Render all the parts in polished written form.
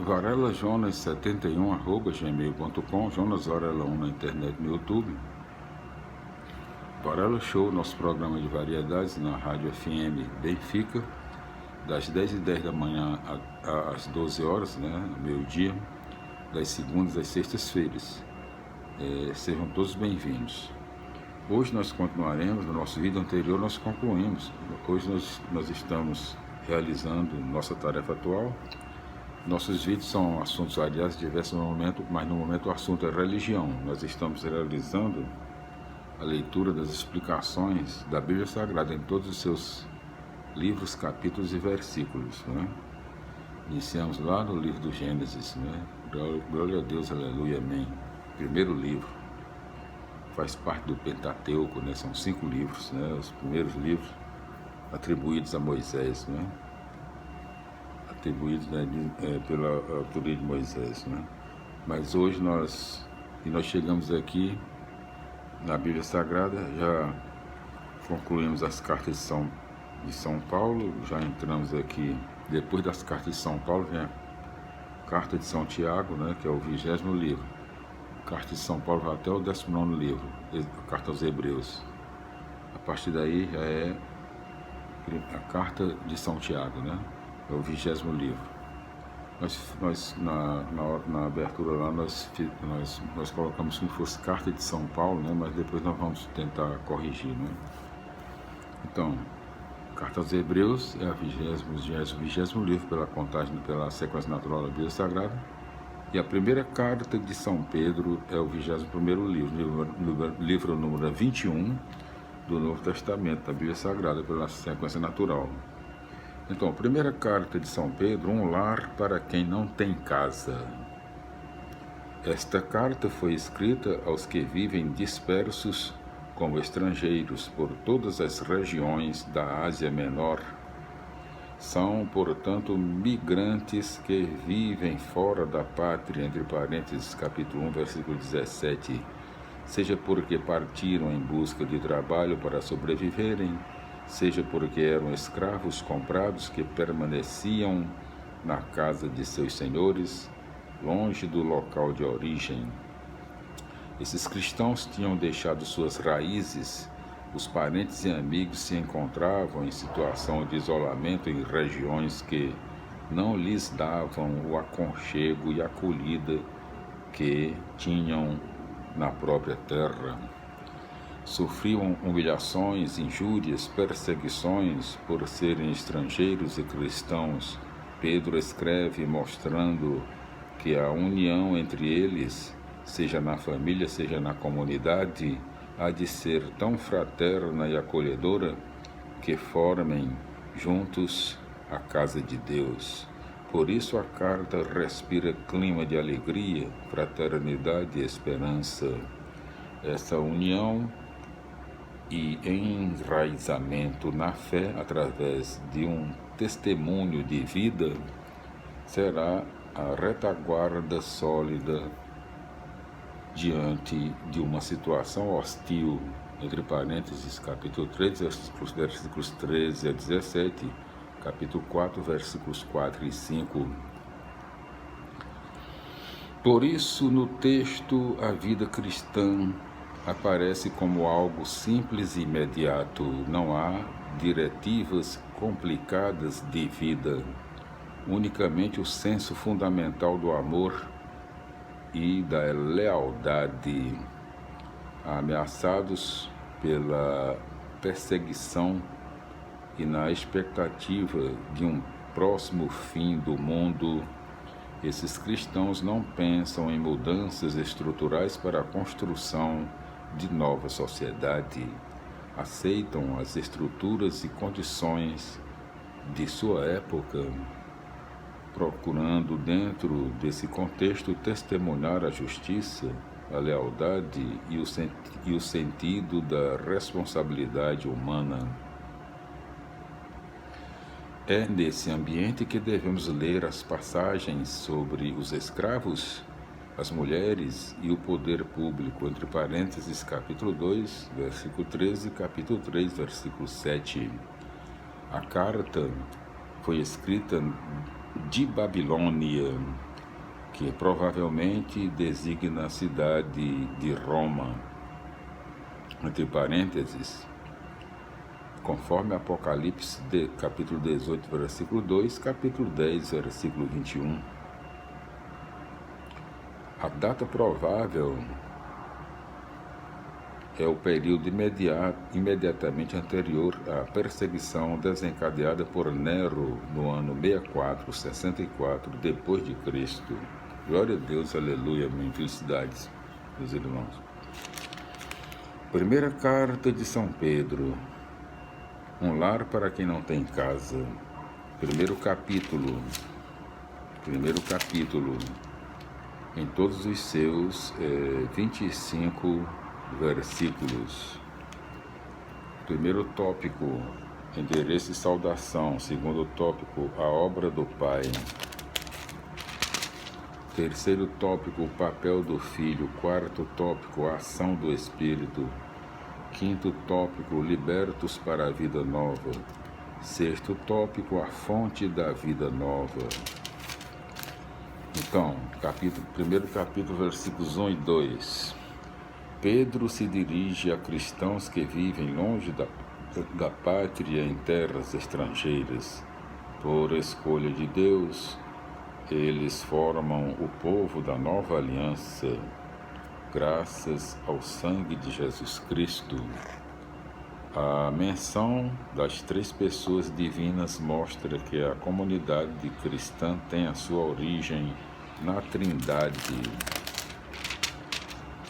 varelajonas71@gmail.com, Jonas Varela 1 na internet, no YouTube. Varela Show, nosso programa de variedades na Rádio FM Benfica, das 10h10 da manhã às 12 horas, né, meio-dia, das segundas às sextas-feiras. Sejam todos bem-vindos. Hoje nós continuaremos, no nosso vídeo anterior nós concluímos. Hoje nós estamos realizando nossa tarefa atual. Nossos vídeos são assuntos variados, diversos no momento, mas no momento o assunto é religião. Nós estamos realizando a leitura das explicações da Bíblia Sagrada em todos os seus livros, capítulos e versículos, né? Iniciamos lá no livro do Gênesis, né? Glória a Deus, aleluia, amém. Primeiro livro, faz parte do Pentateuco, né? São 5 livros, né? Os primeiros livros atribuídos a Moisés, né? Atribuídos, né, pela autoria de Moisés, né? Mas hoje nós chegamos aqui na Bíblia Sagrada, já concluímos as cartas de São Paulo, já entramos aqui, depois das cartas de São Paulo vem a carta de São Tiago, né, que é o 20º livro. A carta de São Paulo vai até o 19º livro, a carta aos Hebreus. A partir daí já é a carta de São Tiago, né? É o 20º livro. Nós na abertura lá, nós colocamos como fosse carta de São Paulo, né? Mas depois nós vamos tentar corrigir, né? Então, carta aos Hebreus é o 20º livro pela contagem, pela sequência natural da Bíblia Sagrada. E a primeira carta de São Pedro é o 21º livro número 21 do Novo Testamento, da Bíblia Sagrada, pela sequência natural. Então, primeira carta de São Pedro, um lar para quem não tem casa. Esta carta foi escrita aos que vivem dispersos como estrangeiros por todas as regiões da Ásia Menor. São, portanto, migrantes que vivem fora da pátria, entre parênteses, capítulo 1, versículo 17, seja porque partiram em busca de trabalho para sobreviverem, seja porque eram escravos comprados que permaneciam na casa de seus senhores, longe do local de origem. Esses cristãos tinham deixado suas raízes, os parentes e amigos se encontravam em situação de isolamento em regiões que não lhes davam o aconchego e acolhida que tinham na própria terra. Sofriam humilhações, injúrias, perseguições por serem estrangeiros e cristãos. Pedro escreve mostrando que a união entre eles, seja na família, seja na comunidade, há de ser tão fraterna e acolhedora que formem juntos a casa de Deus. Por isso a carta respira clima de alegria, fraternidade e esperança. Essa união e enraizamento na fé através de um testemunho de vida será a retaguarda sólida diante de uma situação hostil, entre parênteses, capítulo 3, versículos 13 a 17, capítulo 4, versículos 4 e 5. Por isso, no texto, a vida cristã aparece como algo simples e imediato. Não há diretivas complicadas de vida, unicamente o senso fundamental do amor e da lealdade. Ameaçados pela perseguição e na expectativa de um próximo fim do mundo, esses cristãos não pensam em mudanças estruturais para a construção de nova sociedade. Aceitam as estruturas e condições de sua época, procurando dentro desse contexto testemunhar a justiça, a lealdade e o sentido da responsabilidade humana. É nesse ambiente que devemos ler as passagens sobre os escravos, as mulheres e o poder público, entre parênteses, capítulo 2, versículo 13, capítulo 3, versículo 7. A carta foi escrita de Babilônia, que provavelmente designa a cidade de Roma, entre parênteses, conforme Apocalipse capítulo 18, versículo 2, capítulo 10, versículo 21. A data provável é o período imediatamente anterior à perseguição desencadeada por Nero no ano 64 depois de Cristo. Glória a Deus, aleluia, minhas felicidades, meus irmãos. Primeira carta de São Pedro, um lar para quem não tem casa. Primeiro capítulo, em todos os seus 25 versículos. Primeiro tópico, endereço e saudação. Segundo tópico, a obra do Pai. Terceiro tópico, o papel do Filho. Quarto tópico, a ação do Espírito. Quinto tópico, libertos para a vida nova. Sexto tópico, a fonte da vida nova. Então, primeiro capítulo, versículos 1 e 2. Pedro se dirige a cristãos que vivem longe da pátria em terras estrangeiras. Por escolha de Deus, eles formam o povo da nova aliança, graças ao sangue de Jesus Cristo. A menção das três pessoas divinas mostra que a comunidade cristã tem a sua origem na Trindade.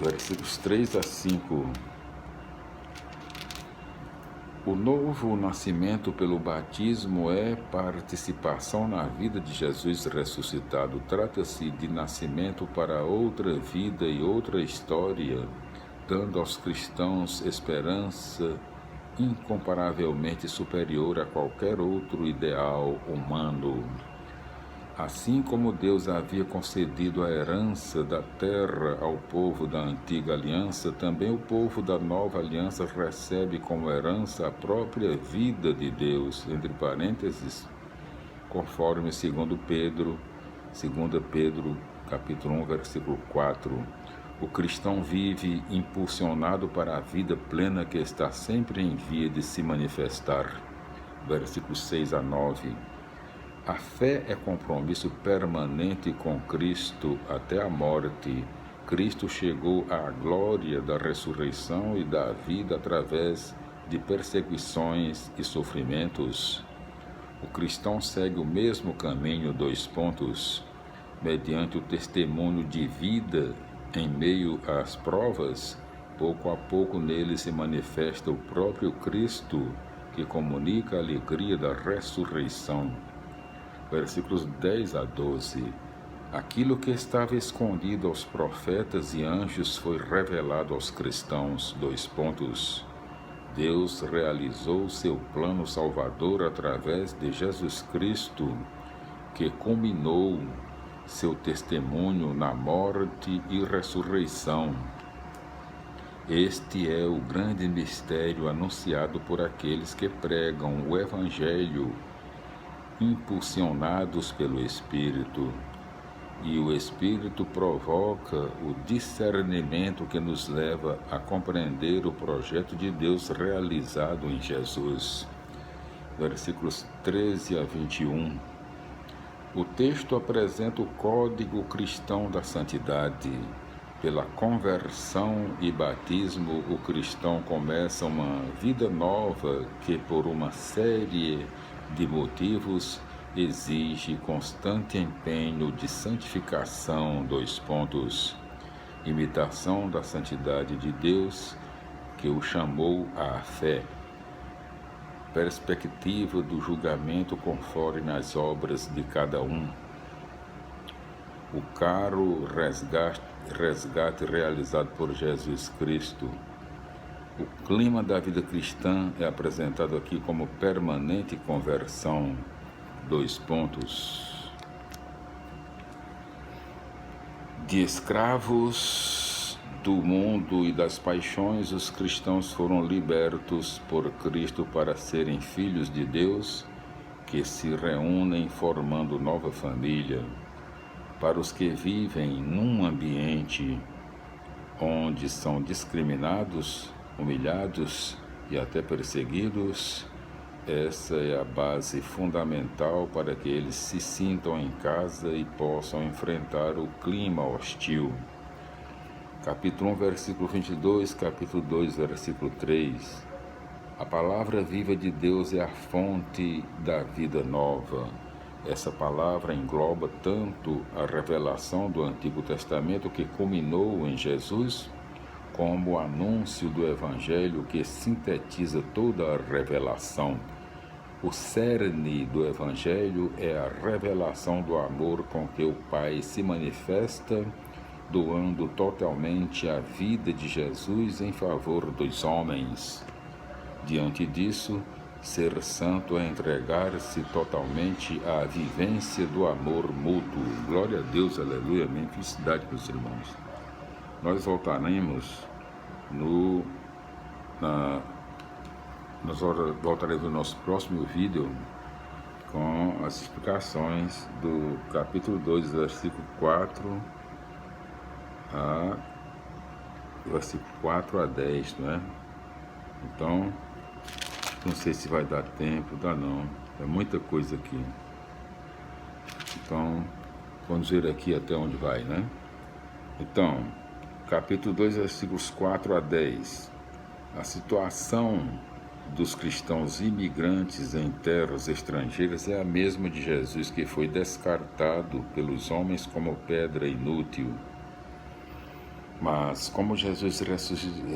Versículos 3 a 5. O novo nascimento pelo batismo é participação na vida de Jesus ressuscitado. Trata-se de nascimento para outra vida e outra história, dando aos cristãos esperança incomparavelmente superior a qualquer outro ideal humano. Assim como Deus havia concedido a herança da terra ao povo da antiga aliança, também o povo da nova aliança recebe como herança a própria vida de Deus, entre parênteses, conforme 2 Pedro, capítulo 1, versículo 4. O cristão vive impulsionado para a vida plena que está sempre em via de se manifestar. Versículos 6 a 9. A fé é compromisso permanente com Cristo até a morte. Cristo chegou à glória da ressurreição e da vida através de perseguições e sofrimentos. O cristão segue o mesmo caminho, mediante o testemunho de vida em meio às provas. Pouco a pouco nele se manifesta o próprio Cristo, que comunica a alegria da ressurreição. Versículos 10 a 12. Aquilo que estava escondido aos profetas e anjos foi revelado aos cristãos. Deus realizou seu plano salvador através de Jesus Cristo, que culminou seu testemunho na morte e ressurreição. Este é o grande mistério anunciado por aqueles que pregam o Evangelho, impulsionados pelo Espírito, e o Espírito provoca o discernimento que nos leva a compreender o projeto de Deus realizado em Jesus. Versículos 13 a 21. O texto apresenta o código cristão da santidade. Pela conversão e batismo, o cristão começa uma vida nova que, por uma série de motivos, exige constante empenho de santificação. Imitação da santidade de Deus, que o chamou à fé. Perspectiva do julgamento conforme as obras de cada um. O caro resgate realizado por Jesus Cristo. O clima da vida cristã é apresentado aqui como permanente conversão. De escravos do mundo e das paixões, os cristãos foram libertos por Cristo para serem filhos de Deus, que se reúnem formando nova família. para os que vivem num ambiente onde são discriminados, humilhados e até perseguidos. Essa é a base fundamental para que eles se sintam em casa e possam enfrentar o clima hostil. Capítulo 1, versículo 22, capítulo 2, versículo 3. A palavra viva de Deus é a fonte da vida nova. Essa palavra engloba tanto a revelação do Antigo Testamento, que culminou em Jesus, como o anúncio do Evangelho, que sintetiza toda a revelação. O cerne do Evangelho é a revelação do amor com que o Pai se manifesta, doando totalmente a vida de Jesus em favor dos homens. Diante disso, ser santo é entregar-se totalmente à vivência do amor mútuo. Glória a Deus, aleluia, amém. Felicidade, meus irmãos. Nós voltaremos voltaremos no nosso próximo vídeo com as explicações do capítulo 2, versículo 4 a 10, não é? Então, não sei se vai dar tempo, dá não, é muita coisa aqui. Então, vamos ver aqui até onde vai, né? Então, capítulo 2, versículos 4 a 10. A situação dos cristãos imigrantes em terras estrangeiras é a mesma de Jesus, que foi descartado pelos homens como pedra inútil. Mas como Jesus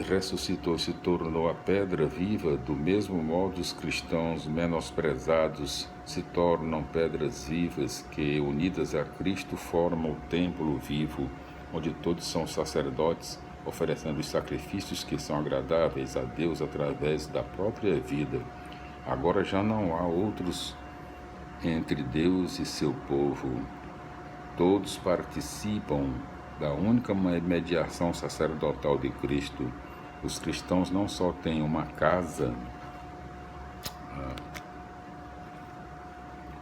ressuscitou e se tornou a pedra viva, do mesmo modo os cristãos menosprezados se tornam pedras vivas que, unidas a Cristo, formam o templo vivo, onde todos são sacerdotes, oferecendo os sacrifícios que são agradáveis a Deus através da própria vida. Agora já não há outros entre Deus e seu povo. Todos participam da única mediação sacerdotal de Cristo. Os cristãos não só têm uma casa,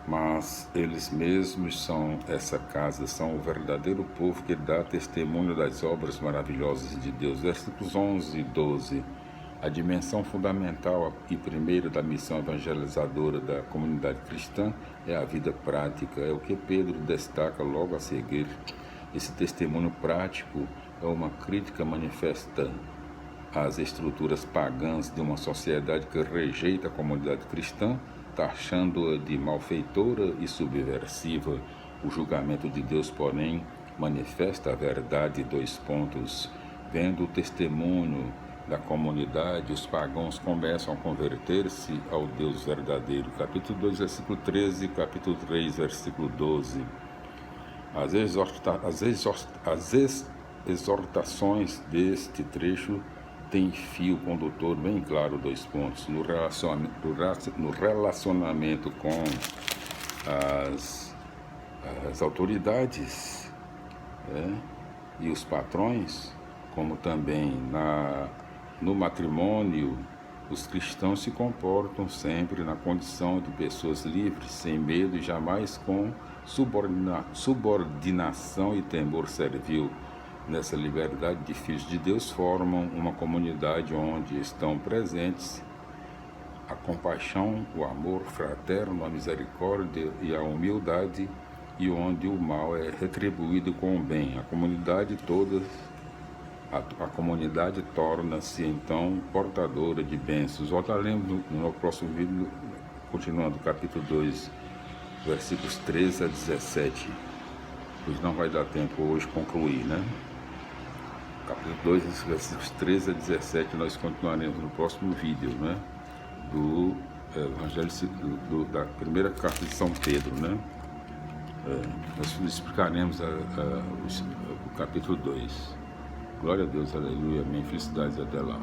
mas eles mesmos são essa casa, são o verdadeiro povo que dá testemunho das obras maravilhosas de Deus. Versículos 11 e 12. A dimensão fundamental e primeira da missão evangelizadora da comunidade cristã é a vida prática, é o que Pedro destaca logo a seguir. Esse testemunho prático é uma crítica manifesta às estruturas pagãs de uma sociedade que rejeita a comunidade cristã, taxando-a de malfeitora e subversiva. O julgamento de Deus, porém, manifesta a verdade. Vendo o testemunho da comunidade, os pagãos começam a converter-se ao Deus verdadeiro. Capítulo 2, versículo 13, capítulo 3, versículo 12. As exortações deste trecho têm fio condutor bem claro, no relacionamento com as autoridades, e os patrões, como também no matrimônio. Os cristãos se comportam sempre na condição de pessoas livres, sem medo e jamais com subordinação e temor servil. Nessa liberdade de filhos de Deus, formam uma comunidade onde estão presentes a compaixão, o amor fraterno, a misericórdia e a humildade, e onde o mal é retribuído com o bem. A comunidade torna-se então portadora de bênçãos. Voltaremos no próximo vídeo, continuando o capítulo 2, versículos 13 a 17, pois não vai dar tempo hoje concluir, né? Capítulo 2, versículos 13 a 17, nós continuaremos no próximo vídeo, né? Do Evangelho, da primeira carta de São Pedro, né? Nós explicaremos o capítulo 2. Glória a Deus, aleluia, amém, felicidades, até lá.